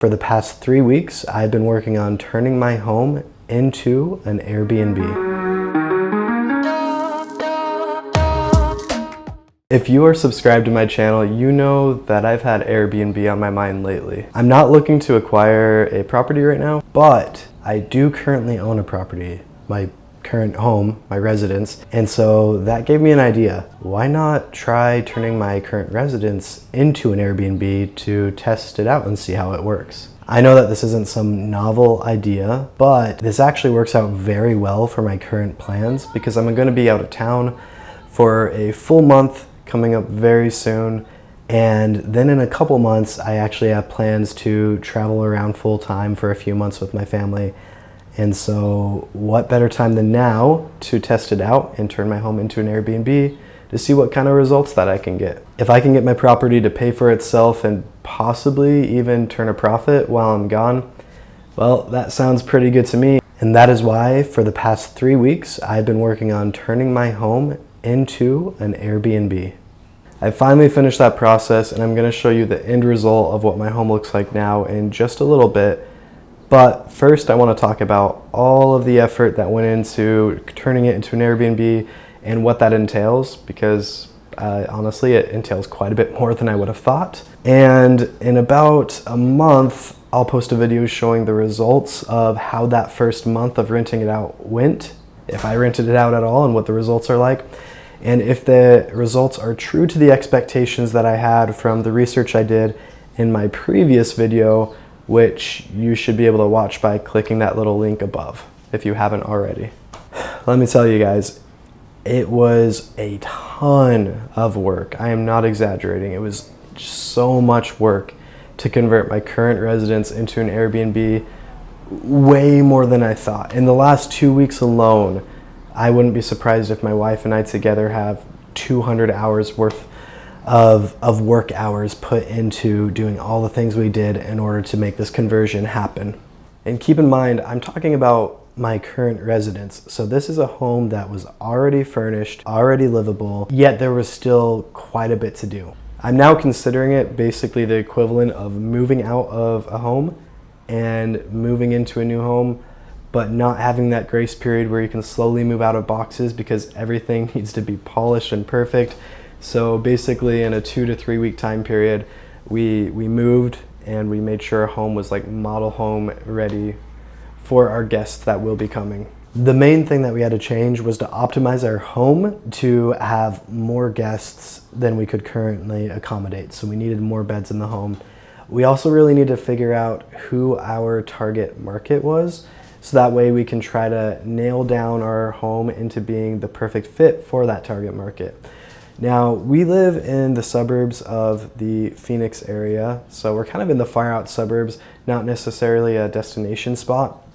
For the past 3 weeks, I've been working on turning my home into an Airbnb. If you are subscribed to my channel, you know that I've had Airbnb on my mind lately. I'm not looking to acquire a property right now, but I do currently own a property, my current home, my residence, and so that gave me an idea. Why not try turning my current residence into an Airbnb to test it out and see how it works? I know that this isn't some novel idea, but this actually works out very well for my current plans because I'm going to be out of town for a full month coming up very soon, and then in a couple months I actually have plans to travel around full time for a few months with my family. And so what better time than now to test it out and turn my home into an Airbnb to see what kind of results that I can get. If I can get my property to pay for itself and possibly even turn a profit while I'm gone, well, that sounds pretty good to me. And that is why for the past 3 weeks, I've been working on turning my home into an Airbnb. I finally finished that process, and I'm gonna show you the end result of what my home looks like now in just a little bit. But first, I want to talk about all of the effort that went into turning it into an Airbnb and what that entails, because honestly, it entails quite a bit more than I would have thought. And in about a month, I'll post a video showing the results of how that first month of renting it out went, if I rented it out at all, and what the results are like. And if the results are true to the expectations that I had from the research I did in my previous video, which you should be able to watch by clicking that little link above if you haven't already. Let me tell you guys, it was a ton of work. I am not exaggerating. It was so much work to convert my current residence into an Airbnb, way more than I thought. In the last 2 weeks alone, I wouldn't be surprised if my wife and I together have 200 hours worth of work hours put into doing all the things we did in order to make this conversion happen. And keep in mind, I'm talking about my current residence. So this is a home that was already furnished, already livable, yet there was still quite a bit to do. I'm now considering it basically the equivalent of moving out of a home and moving into a new home, but not having that grace period where you can slowly move out of boxes because everything needs to be polished and perfect. So basically in a 2 to 3 week time period, we moved and we made sure our home was like model home ready for our guests that will be coming. The main thing that we had to change was to optimize our home to have more guests than we could currently accommodate. So we needed more beds in the home. We also really need to figure out who our target market was, so that way we can try to nail down our home into being the perfect fit for that target market. Now, we live in the suburbs of the Phoenix area, so we're kind of in the far out suburbs, not necessarily a destination spot.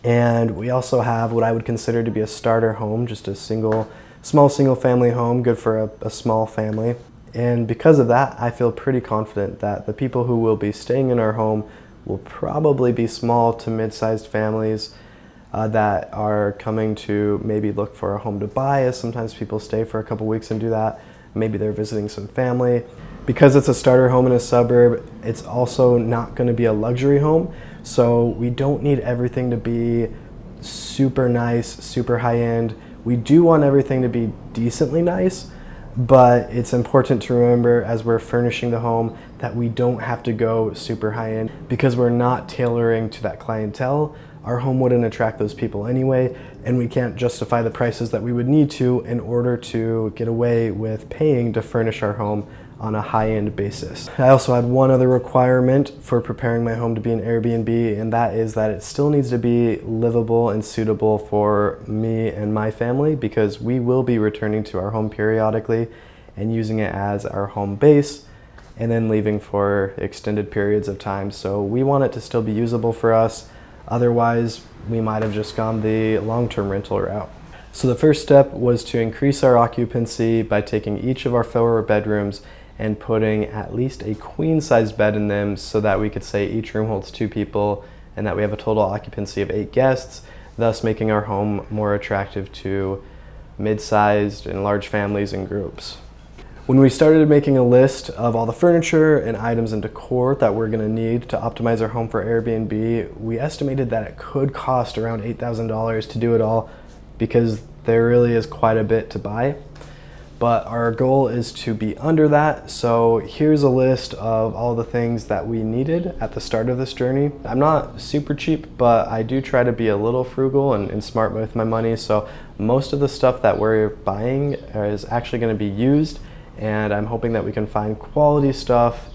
And we also have what I would consider to be a starter home, just a small single family home, good for a small family. And because of that, I feel pretty confident that the people who will be staying in our home will probably be small to mid-sized families that are coming to maybe look for a home to buy, as sometimes people stay for a couple weeks and do that. Maybe they're visiting some family. Because it's a starter home in a suburb, it's also not going to be a luxury home, so we don't need everything to be super nice, super high-end. We do want everything to be decently nice, but it's important to remember as we're furnishing the home that we don't have to go super high-end because we're not tailoring to that clientele. Our home wouldn't attract those people anyway, and we can't justify the prices that we would need to in order to get away with paying to furnish our home on a high-end basis. I also had one other requirement for preparing my home to be an Airbnb, and that is that it still needs to be livable and suitable for me and my family, because we will be returning to our home periodically and using it as our home base and then leaving for extended periods of time. So we want it to still be usable for us. Otherwise, we might have just gone the long-term rental route. So the first step was to increase our occupancy by taking each of our 4 bedrooms and putting at least a queen-sized bed in them so that we could say each room holds 2 people and that we have a total occupancy of 8 guests, thus making our home more attractive to mid-sized and large families and groups. When we started making a list of all the furniture and items and decor that we're gonna need to optimize our home for Airbnb, we estimated that it could cost around $8,000 to do it all because there really is quite a bit to buy. But our goal is to be under that. So here's a list of all the things that we needed at the start of this journey. I'm not super cheap, but I do try to be a little frugal and smart with my money. So most of the stuff that we're buying is actually going to be used, and I'm hoping that we can find quality stuff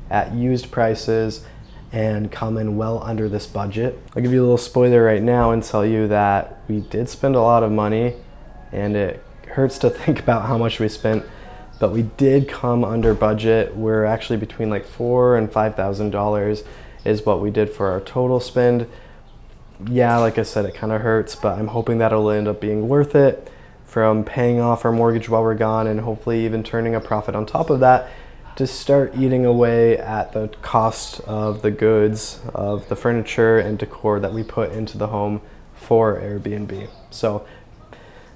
at used prices and come in well under this budget. I'll give you a little spoiler right now and tell you that we did spend a lot of money, and it hurts to think about how much we spent, but we did come under budget. We're actually between like $4,000 and $5,000 is what we did for our total spend. Yeah, like I said, it kind of hurts, but I'm hoping that it'll end up being worth it from paying off our mortgage while we're gone, and hopefully even turning a profit on top of that to start eating away at the cost of the goods, of the furniture and decor that we put into the home for Airbnb. So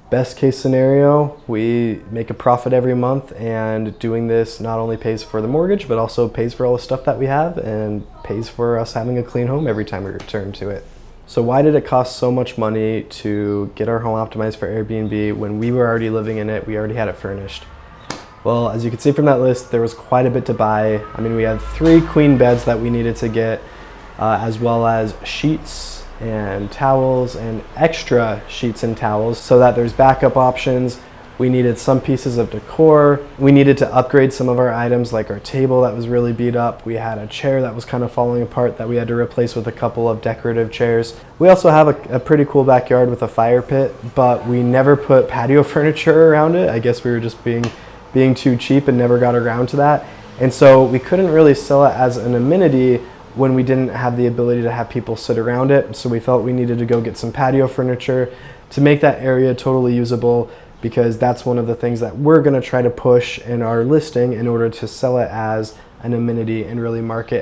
best case scenario, we make a profit every month, and doing this not only pays for the mortgage, but also pays for all the stuff that we have and pays for us having a clean home every time we return to it. So why did it cost so much money to get our home optimized for Airbnb when we were already living in it? We already had it furnished. Well, as you can see from that list, there was quite a bit to buy. I mean, we had 3 queen beds that we needed to get, as well as sheets and towels and extra sheets and towels so that there's backup options. We needed some pieces of decor. We needed to upgrade some of our items, like our table that was really beat up. We had a chair that was kind of falling apart that we had to replace with a couple of decorative chairs. We also have a pretty cool backyard with a fire pit, but we never put patio furniture around it. I guess we were just being too cheap and never got around to that. And so we couldn't really sell it as an amenity when we didn't have the ability to have people sit around it. So we felt we needed to go get some patio furniture to make that area totally usable, because that's one of the things that we're gonna try to push in our listing in order to sell it as an amenity and really market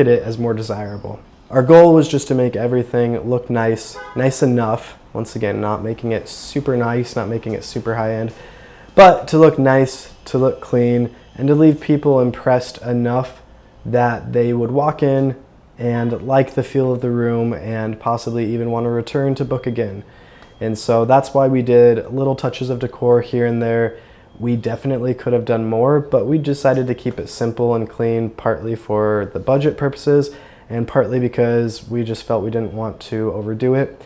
it as more desirable. Our goal was just to make everything look nice enough. Once again, not making it super nice, not making it super high end, but to look nice, to look clean, and to leave people impressed enough that they would walk in and like the feel of the room and possibly even want to return to book again. And so that's why we did little touches of decor here and there. We definitely could have done more, but we decided to keep it simple and clean, partly for the budget purposes and partly because we just felt we didn't want to overdo it.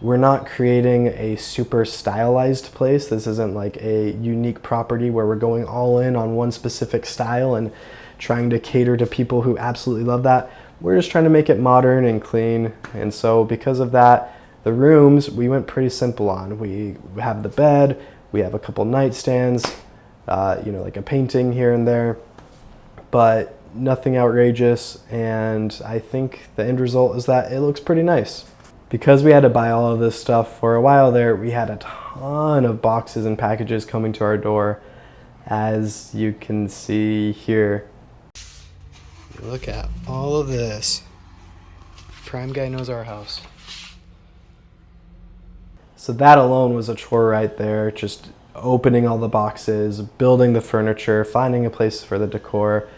We're not creating a super stylized place. This isn't like a unique property where we're going all in on one specific style and trying to cater to people who absolutely love that. We're just trying to make it modern and clean. And so because of that, the rooms we went pretty simple on. We have the bed, we have a couple nightstands, like a painting here and there, but nothing outrageous. And I think the end result is that it looks pretty nice. Because we had to buy all of this stuff for a while there, we had a ton of boxes and packages coming to our door, as you can see here. Look at all of this. Prime guy knows our house. So that alone was a chore right there, just opening all the boxes, building the furniture, finding a place for the decor,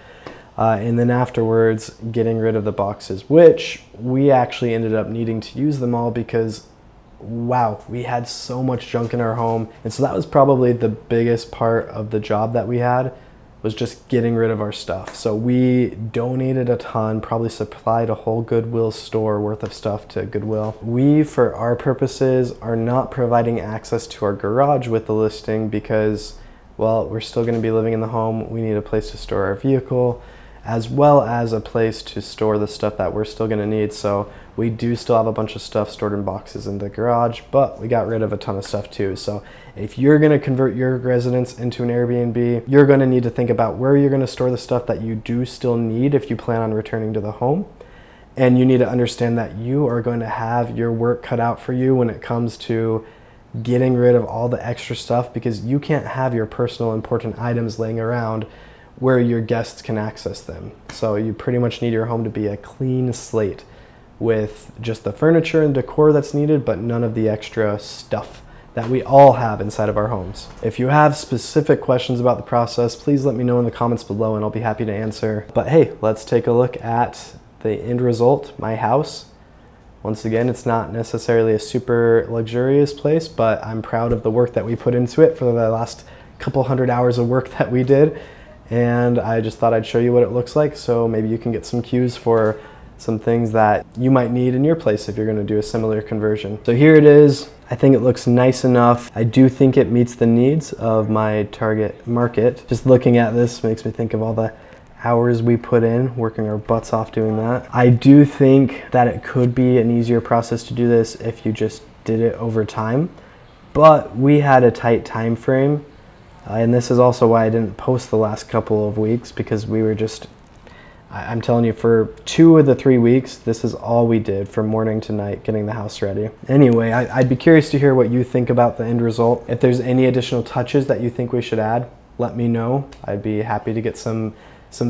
and then afterwards getting rid of the boxes, which we actually ended up needing to use them all because, wow, we had so much junk in our home. And so that was probably the biggest part of the job that we had, was just getting rid of our stuff. So we donated a ton, probably supplied a whole Goodwill store worth of stuff to Goodwill. We, for our purposes, are not providing access to our garage with the listing because, well, we're still gonna be living in the home. We need a place to store our vehicle, as well as a place to store the stuff that we're still gonna need. So we do still have a bunch of stuff stored in boxes in the garage, but we got rid of a ton of stuff too. So if you're gonna convert your residence into an Airbnb, you're gonna need to think about where you're gonna store the stuff that you do still need if you plan on returning to the home. And you need to understand that you are going to have your work cut out for you when it comes to getting rid of all the extra stuff, because you can't have your personal important items laying around where your guests can access them. So you pretty much need your home to be a clean slate with just the furniture and decor that's needed, but none of the extra stuff that we all have inside of our homes. If you have specific questions about the process, please let me know in the comments below and I'll be happy to answer. But hey, let's take a look at the end result, my house. Once again, it's not necessarily a super luxurious place, but I'm proud of the work that we put into it for the last couple hundred hours of work that we did. And I just thought I'd show you what it looks like, so maybe you can get some cues for some things that you might need in your place if you're going to do a similar conversion. So here it is. I think it looks nice enough. I do think it meets the needs of my target market. Just looking at this makes me think of all the hours we put in, working our butts off doing that. I do think that it could be an easier process to do this if you just did it over time, but we had a tight time frame. And this is also why I didn't post the last couple of weeks, because we were just, I'm telling you, for 2 of the 3 weeks, this is all we did from morning to night, getting the house ready. Anyway, I'd be curious to hear what you think about the end result. If there's any additional touches that you think we should add, let me know. I'd be happy to get some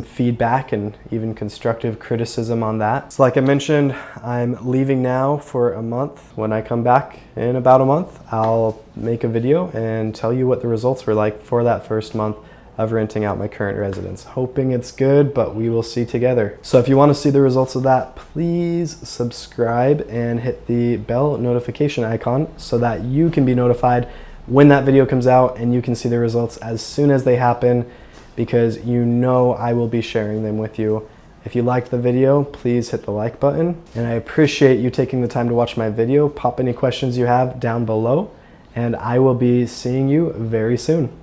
feedback and even constructive criticism on that. So like I mentioned, I'm leaving now for a month. When I come back in about a month, I'll make a video and tell you what the results were like for that first month of renting out my current residence. Hoping it's good, but we will see together. So if you want to see the results of that, please subscribe and hit the bell notification icon so that you can be notified when that video comes out and you can see the results as soon as they happen, because you know I will be sharing them with you. If you liked the video, please hit the like button. And I appreciate you taking the time to watch my video. Pop any questions you have down below, and I will be seeing you very soon.